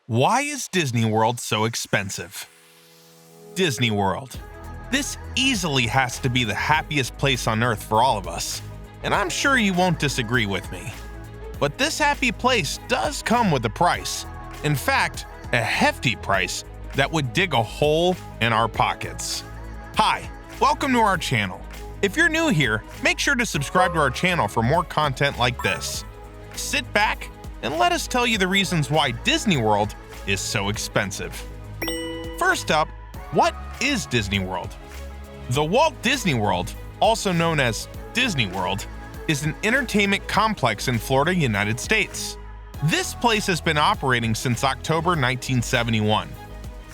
Why is Disney World so expensive? Disney World. This easily has to be the happiest place on earth for all of us, and I'm sure you won't disagree with me. But this happy place does come with a price. In fact, a hefty price that would dig a hole in our pockets. Hi, welcome to our channel. If you're new here, make sure to subscribe to our channel for more content like this. Sit back and let us tell you the reasons why Disney World is so expensive. First up, what is Disney World? The Walt Disney World, also known as Disney World, is an entertainment complex in Florida, United States. This place has been operating since October 1971.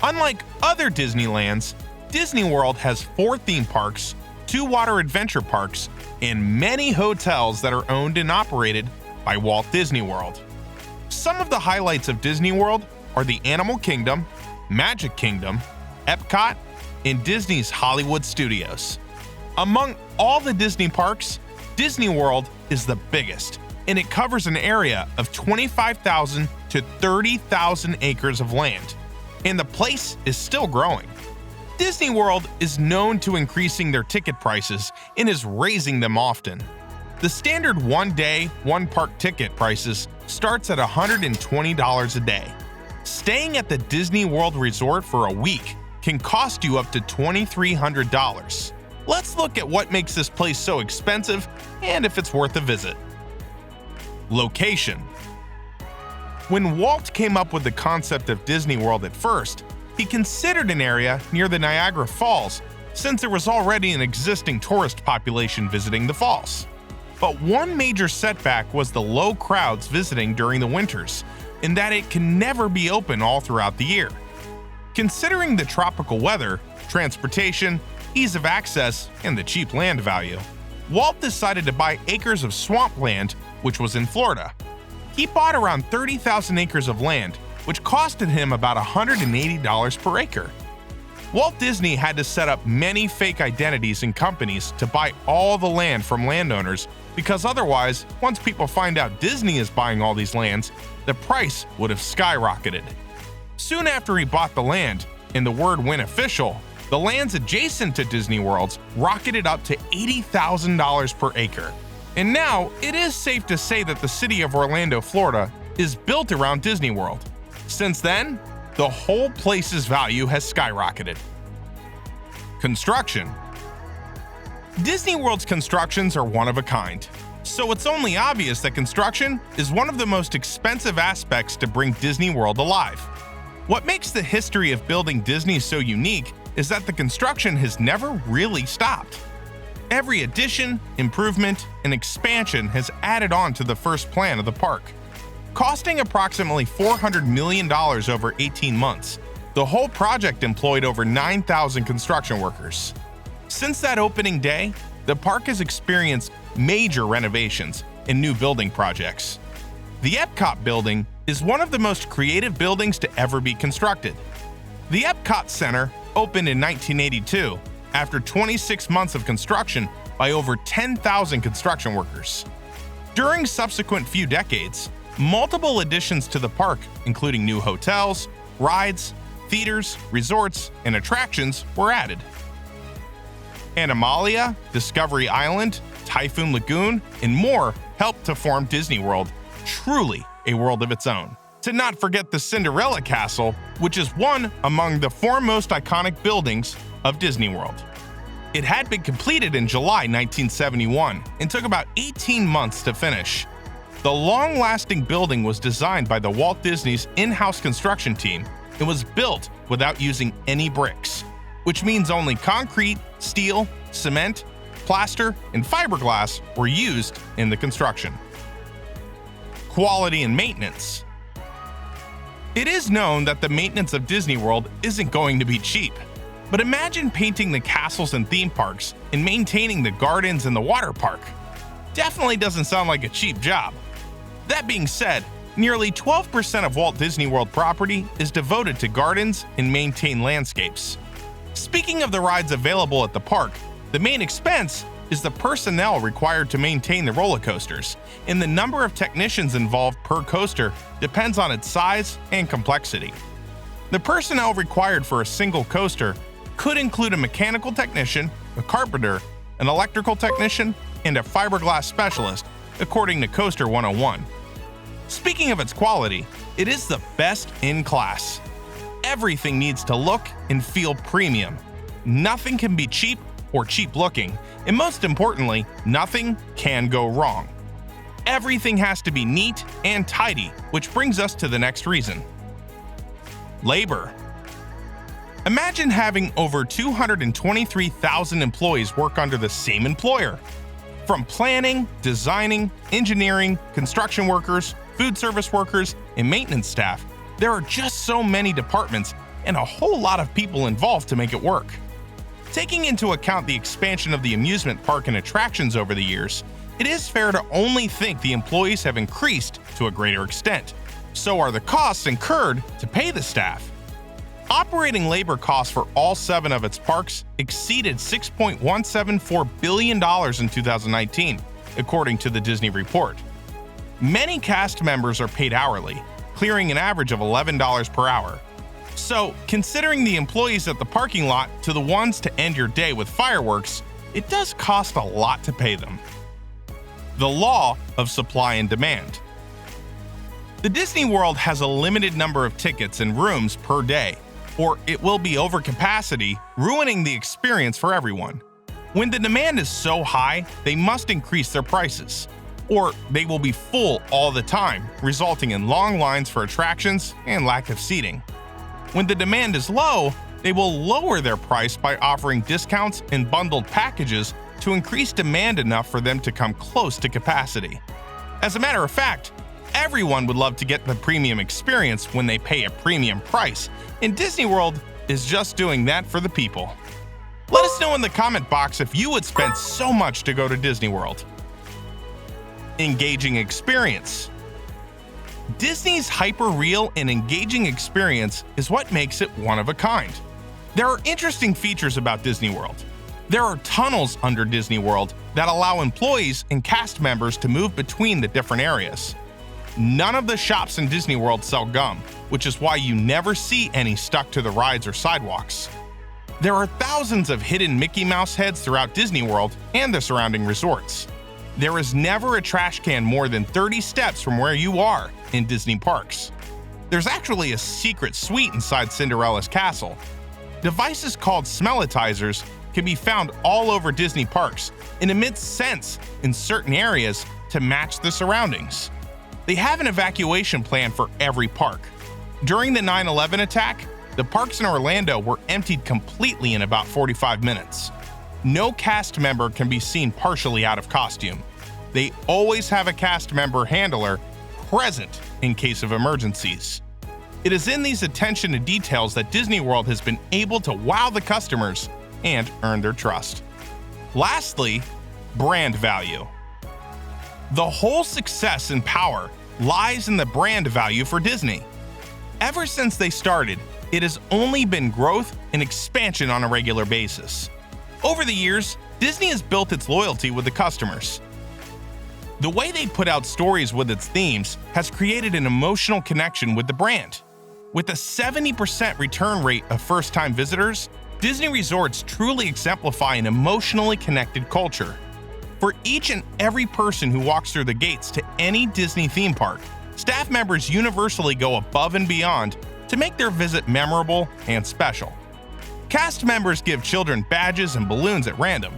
Unlike other Disneylands, Disney World has 4 theme parks, 2 water adventure parks, and many hotels that are owned and operated by Walt Disney World. Some of the highlights of Disney World are the Animal Kingdom, Magic Kingdom, Epcot, and Disney's Hollywood Studios. Among all the Disney parks, Disney World is the biggest, and it covers an area of 25,000 to 30,000 acres of land, and the place is still growing. Disney World is known to increasing their ticket prices and is raising them often. The standard one-day, one-park ticket prices starts at $120 a day. Staying at the Disney World Resort for a week can cost you up to $2,300. Let's look at what makes this place so expensive and if it's worth a visit. Location. When Walt came up with the concept of Disney World at first, he considered an area near the Niagara Falls since there was already an existing tourist population visiting the falls. But one major setback was the low crowds visiting during the winters, in that it can never be open all throughout the year. Considering the tropical weather, transportation, ease of access, and the cheap land value, Walt decided to buy acres of swampland, which was in Florida. He bought around 30,000 acres of land, which costed him about $180 per acre. Walt Disney had to set up many fake identities and companies to buy all the land from landowners, because otherwise, once people find out Disney is buying all these lands, the price would have skyrocketed. Soon after he bought the land, and the word went official, the lands adjacent to Disney World's rocketed up to $80,000 per acre. And now, it is safe to say that the city of Orlando, Florida, is built around Disney World. Since then, the whole place's value has skyrocketed. Construction. Disney World's constructions are one of a kind, so it's only obvious that construction is one of the most expensive aspects to bring Disney World alive. What makes the history of building Disney so unique is that the construction has never really stopped. Every addition, improvement, and expansion has added on to the first plan of the park. Costing approximately $400 million over 18 months, the whole project employed over 9,000 construction workers. Since that opening day, the park has experienced major renovations and new building projects. The Epcot building is one of the most creative buildings to ever be constructed. The Epcot Center opened in 1982 after 26 months of construction by over 10,000 construction workers. During subsequent few decades, multiple additions to the park, including new hotels, rides, theaters, resorts, and attractions, were added. Animalia, Discovery Island, Typhoon Lagoon, and more helped to form Disney World, truly a world of its own. To not forget the Cinderella Castle, which is one among the 4 most iconic buildings of Disney World. It had been completed in July 1971 and took about 18 months to finish. The long-lasting building was designed by the Walt Disney's in-house construction team and was built without using any bricks, which means only concrete, steel, cement, plaster, and fiberglass were used in the construction. Quality and maintenance. It is known that the maintenance of Disney World isn't going to be cheap, but imagine painting the castles and theme parks and maintaining the gardens and the water park. Definitely doesn't sound like a cheap job. That being said, nearly 12% of Walt Disney World property is devoted to gardens and maintained landscapes. Speaking of the rides available at the park, the main expense is the personnel required to maintain the roller coasters, and the number of technicians involved per coaster depends on its size and complexity. The personnel required for a single coaster could include a mechanical technician, a carpenter, an electrical technician, and a fiberglass specialist, according to Coaster 101. Speaking of its quality, it is the best in class. Everything needs to look and feel premium. Nothing can be cheap or cheap looking, and most importantly, nothing can go wrong. Everything has to be neat and tidy, which brings us to the next reason. Labor. Imagine having over 223,000 employees work under the same employer. From planning, designing, engineering, construction workers, food service workers, and maintenance staff, there are just so many departments and a whole lot of people involved to make it work. Taking into account the expansion of the amusement park and attractions over the years, it is fair to only think the employees have increased to a greater extent. So are the costs incurred to pay the staff. Operating labor costs for all 7 of its parks exceeded $6.174 billion in 2019, according to the Disney Report. Many cast members are paid hourly, clearing an average of $11 per hour. So, considering the employees at the parking lot to the ones to end your day with fireworks, it does cost a lot to pay them. The law of supply and demand. The Disney World has a limited number of tickets and rooms per day, or it will be over capacity, ruining the experience for everyone. When the demand is so high, they must increase their prices, or they will be full all the time, resulting in long lines for attractions and lack of seating. When the demand is low, they will lower their price by offering discounts and bundled packages to increase demand enough for them to come close to capacity. As a matter of fact, everyone would love to get the premium experience when they pay a premium price, and Disney World is just doing that for the people. Let us know in the comment box if you would spend so much to go to Disney World. Engaging experience. Disney's hyper-real and engaging experience is what makes it one of a kind. There are interesting features about Disney World. There are tunnels under Disney World that allow employees and cast members to move between the different areas. None of the shops in Disney World sell gum, which is why you never see any stuck to the rides or sidewalks. There are thousands of hidden Mickey Mouse heads throughout Disney World and the surrounding resorts. There is never a trash can more than 30 steps from where you are in Disney parks. There's actually a secret suite inside Cinderella's castle. Devices called smellitizers can be found all over Disney parks and emit scents in certain areas to match the surroundings. They have an evacuation plan for every park. During the 9/11 attack, the parks in Orlando were emptied completely in about 45 minutes. No cast member can be seen partially out of costume. They always have a cast member handler present in case of emergencies. It is in these attention to details that Disney World has been able to wow the customers and earn their trust. Lastly, brand value. The whole success and power lies in the brand value for Disney. Ever since they started, it has only been growth and expansion on a regular basis. Over the years, Disney has built its loyalty with the customers. The way they put out stories with its themes has created an emotional connection with the brand. With a 70% return rate of first-time visitors, Disney resorts truly exemplify an emotionally connected culture. For each and every person who walks through the gates to any Disney theme park, staff members universally go above and beyond to make their visit memorable and special. Cast members give children badges and balloons at random.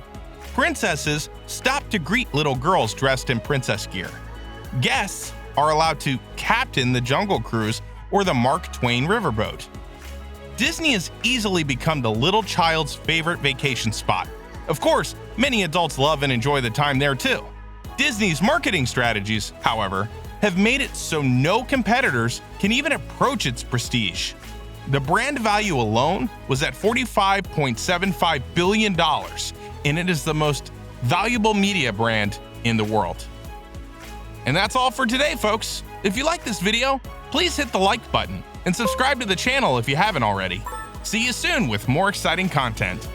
Princesses stop to greet little girls dressed in princess gear. Guests are allowed to captain the Jungle Cruise or the Mark Twain riverboat. Disney has easily become the little child's favorite vacation spot. Of course, many adults love and enjoy the time there too. Disney's marketing strategies, however, have made it so no competitors can even approach its prestige. The brand value alone was at $45.75 billion, and it is the most valuable media brand in the world. And that's all for today, folks. If you like this video, please hit the like button and subscribe to the channel if you haven't already. See you soon with more exciting content.